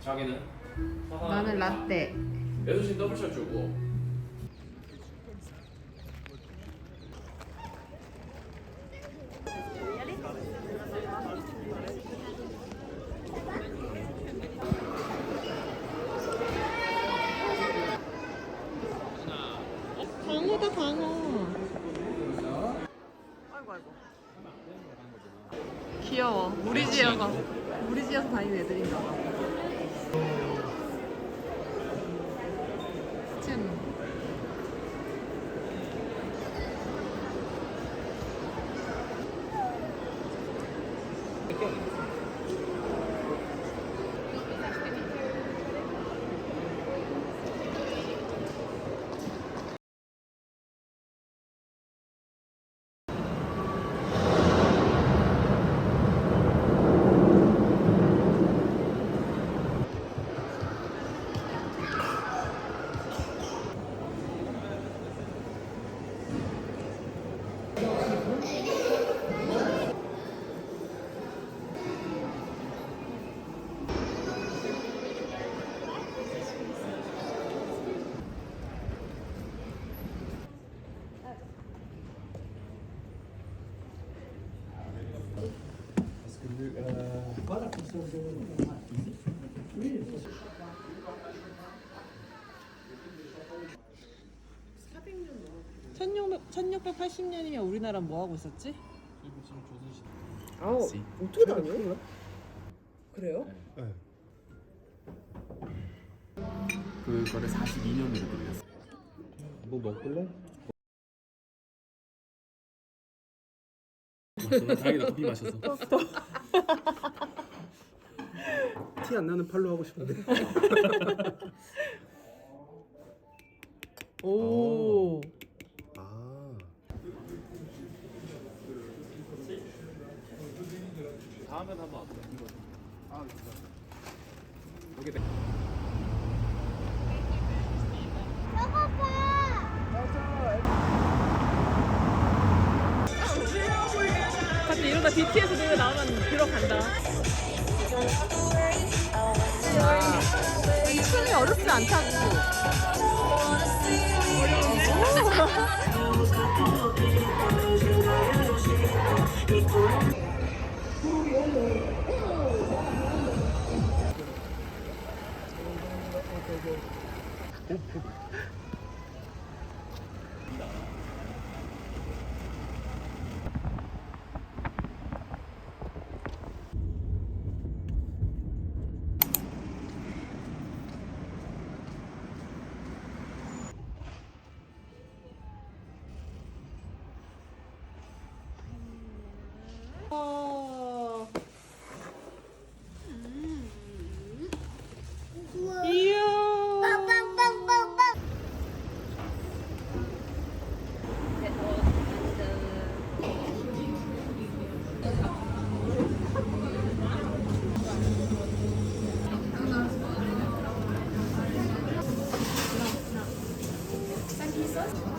자기는? 나는 라떼. 여수신 더블샷 주고. 광어다 광어. 아이고 아이고. 귀여워. 무리지어서 다니는 애들인가 봐. 쯤. (1680) 1680년이면 우리나라 뭐 하고 있었지? 아우 어떻게 다녀? 그래요? 네. 그거를 42년으로 돌렸어. 뭐 먹을래? 다행이다. 커피 마셔서. 티 안 나는 팔로 하고 싶은데. 오. 아. 다음엔 한번 왔어. 이거. 아, 여기 내. 근데 이러다 BTS 노래 나오면 들어간다. 이 춤이 어렵지 않다고.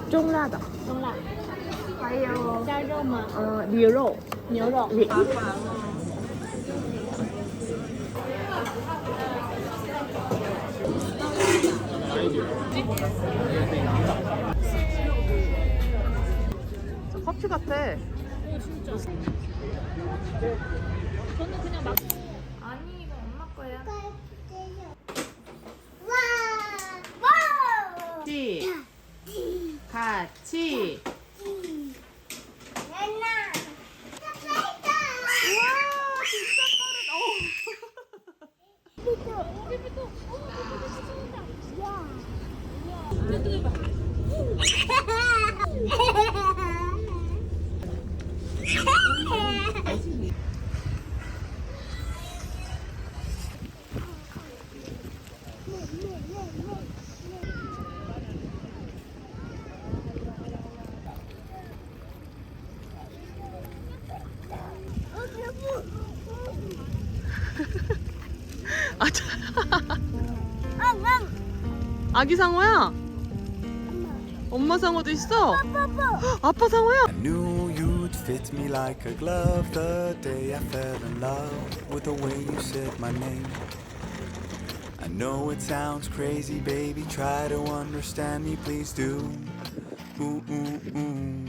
Trung辣的，中辣，还有加肉吗？牛肉，牛肉。 커피 같아. 저는 그냥 막. 아니 이거 엄마 거야. 같이. 아기 상어야? 엄마 상어도 있어? 아빠 상어야? I knew you'd fit me like a glove the day I fell in love with the way you said my name. know it sounds crazy, baby. Try to understand me, please do. Ooh, ooh, ooh.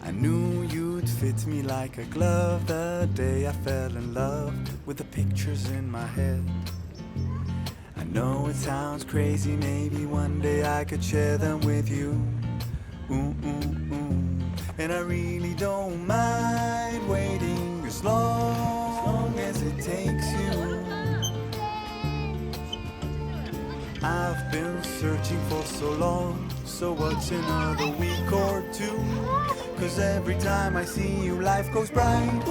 I knew you'd fit me like a glove the day I fell in love with the pictures in my head. I know it sounds crazy, maybe one day I could share them with you. Ooh, ooh, ooh. And I really don't mind waiting as long as it takes you. I've been searching for so long, so what's another week or two? 'Cause every time I see you, life goes bright.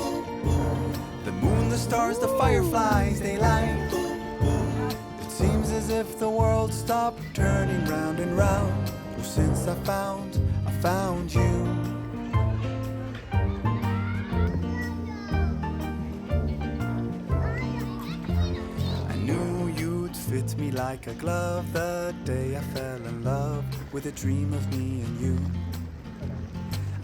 The moon, the stars, the fireflies, they light. It seems as if the world stopped turning round and round. Oh, since I found you. I knew you'd fit me like a glove the day I fell in love with a dream of me and you.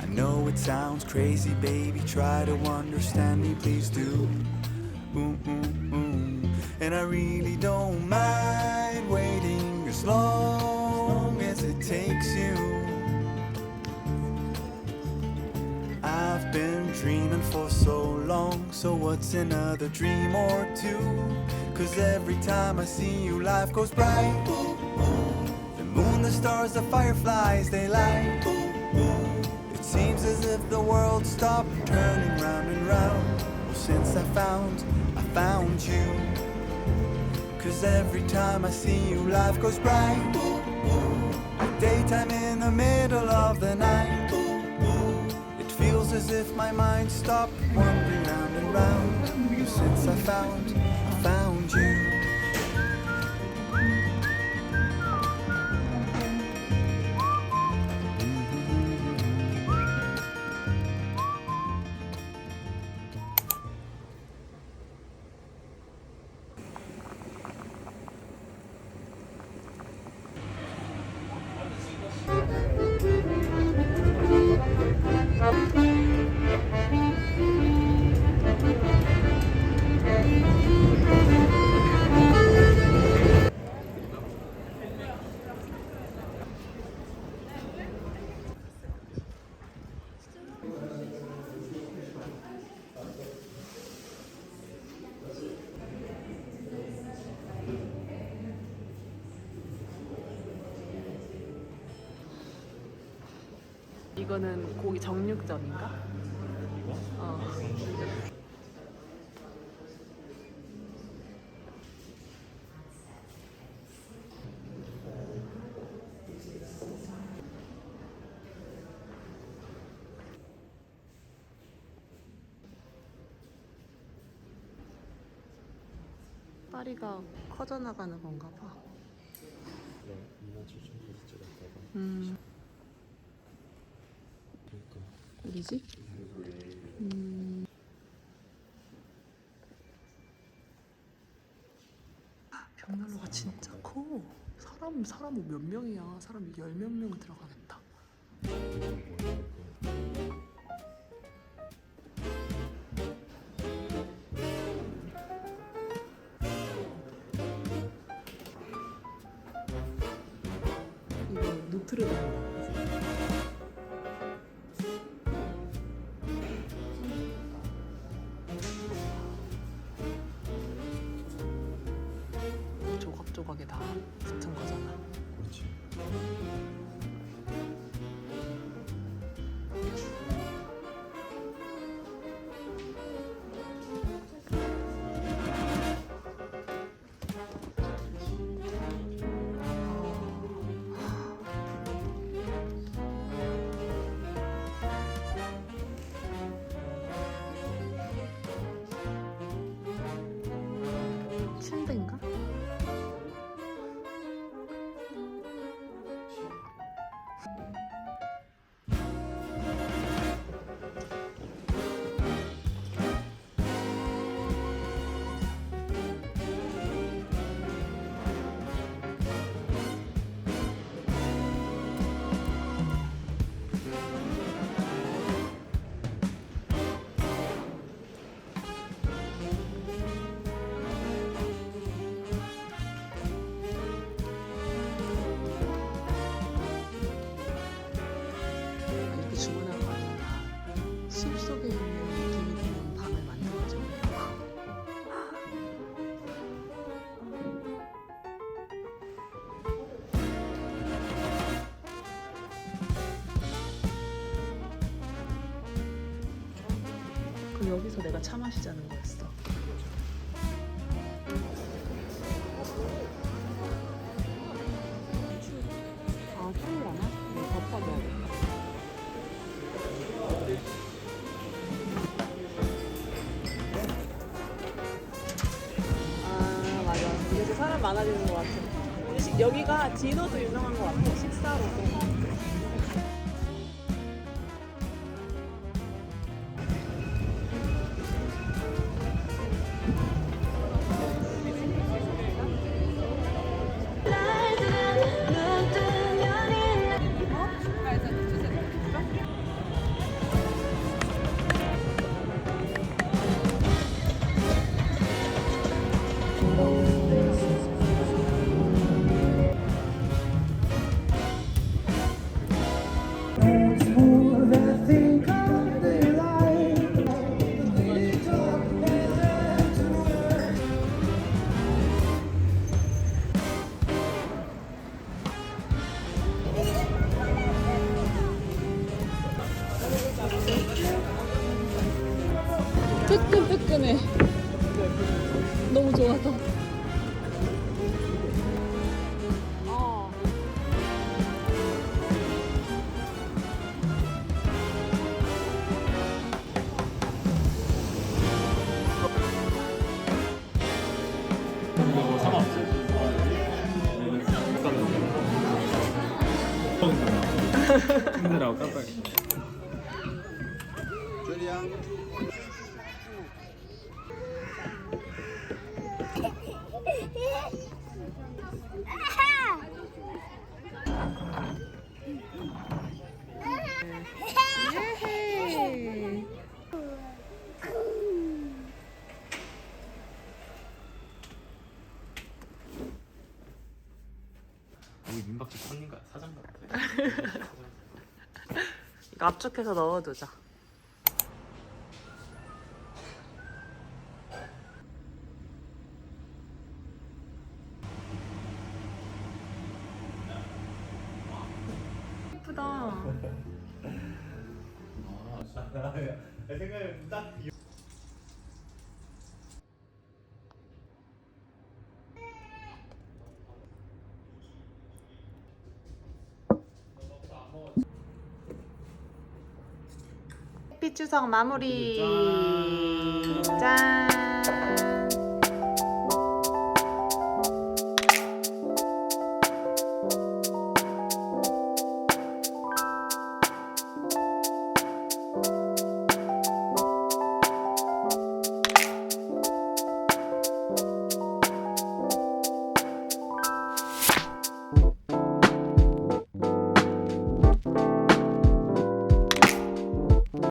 I know it sounds crazy, baby, try to understand me, please do. Ooh, ooh, ooh. And I really don't mind waiting as long as it takes you. I've been dreaming for so long, so what's another dream or two? 'Cause every time I see you, life goes bright. The moon, the stars, the fireflies, they light. It seems as if the world stopped turning round and round. Well, since I found you. 'Cause every time I see you, life goes bright. Daytime in the middle of the night. It feels as if my mind stopped wandering round and round. Well, since I found you. 이거는 고기 정육점인가? 파리가 커져나가는 건가 봐. 어디지? 벽난로가 진짜 커. 사람 몇 명이야? 사람이 10몇 명 들어가겠다. 이거 노트르담. 조각조각에 다 붙은 거잖아. 그렇지. 침대인가? 여기서 내가 차 마시자는 거였어. 아, 추울라나? 덮어줘야겠다. 아, 맞아. 이제 사람 많아지는 것 같아. 여기가 디너도 유명한 것 같아. 식사로도. 뜨끈뜨끈해. 너무 좋아서. 이거 상관없어요. 힘들라고 깜빡. 여기 민박집 손님가 사장 같아. 이거 압축해서 넣어두자. 예쁘다. 생각에 딱 햇빛 추석 마무리. 짠.